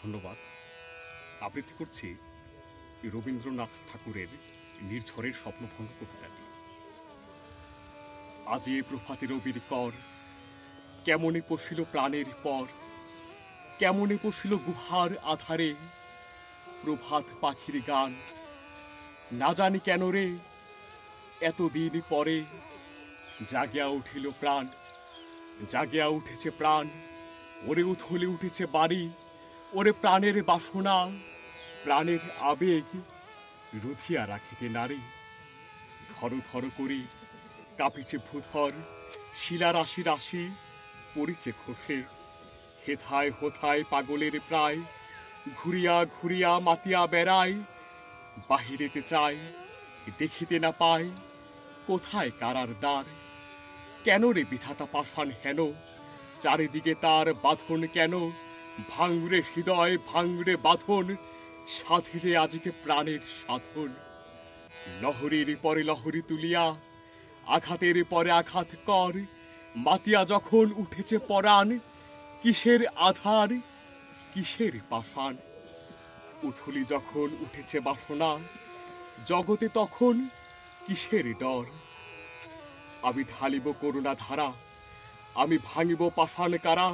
ধন্যবাদ। আবৃত্তি করছি রবীন্দ্রনাথ ঠাকুরের নির্ঝরের স্বপ্নভঙ্গ কবিতাটি। আজ এ প্রভাতে রবির কর, কেমনে পশিল প্রাণের পর, কেমনে পশিল গুহার আধারে প্রভাত পাখির গান। না জানি কেন রে এতদিন পরে জাগিয়া উঠিল প্রাণ, জাগিয়া উঠেছে প্রাণ। ওরে উথলে উঠেছে বাড়ি, ওরে প্রাণের বাসনা, প্রাণের আবেগ রুধিয়া রাখিতে নারী। ধর ধর করি কাঁপিছে ভূধর, শিলা রাশি রাশি পড়িছে খসে। হেথায় হোথায় পাগলের প্রায়, ঘুরিয়া ঘুরিয়া মাতিয়া বেড়ায়। বাহিরেতে চায় দেখিতে না পায়, কোথায় কারার দ্বার। কেন রে বিধাতা পাষাণ হেন, চারিদিকে তার বাঁধন কেন। ভাঙরে হৃদয় ভাঙরে বাঁধন, সাধেরে আজকে প্রাণের সাধন। লহরীর পরে লহরী তুলিয়া, আঘাতের পরে আঘাত কর। মাতিয়া যখন উঠেছে পরাণ, কিসের আধার কিসের পাষাণ। উথলি যখন উঠেছে বাসনা, জগতে তখন কিসের ডর। আমি ঢালিব করুণা ধারা, আমি ভাঙিব পাষাণ কারা।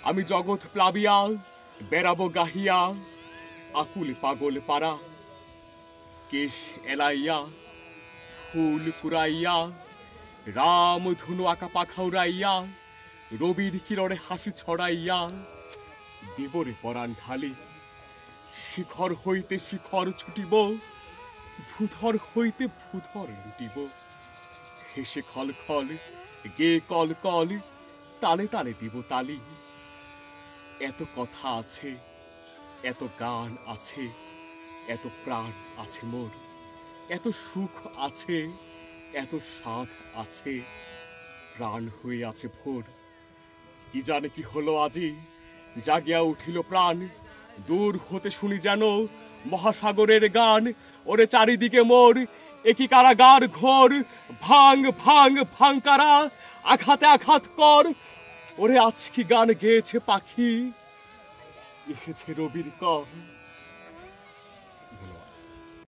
আমি জগৎ প্লাবিয়া বেড়াবো গাহিয়া, আকুল পাগল পারা। কেশ এলাইয়া ফুল কুড়াইয়া, রাম ধনু আঁকা পাখা উড়াইয়া, রবির কিরণে হাসি ছড়াইয়া দেবরে পরাণ ঢালি। শিখর হইতে শিখর ছুটিব, ভূধর হইতে ভূধর লুটিব। হেসে খল খল গে কল কল, তালে তালে দিব তালি। এত কথা আছে, এত গান আছে, এত প্রাণ আছে মোর। এত সুখ আছে, এত স্বাদ আছে, প্রাণ হয়ে আছে ভোর। কি জানে কি হলো আজি, জাগিয়া উঠিল প্রাণ। দূর হতে শুনি যেন মহাসাগরের গান। ওরে চারিদিকে মোর একই কারাগার ঘোর। ভাঙ ভাঙ ভাঙ কারা, আঘাতে আঘাত কর। ওরে আজ কি গান গেয়েছে পাখি, এসেছে রবির কর।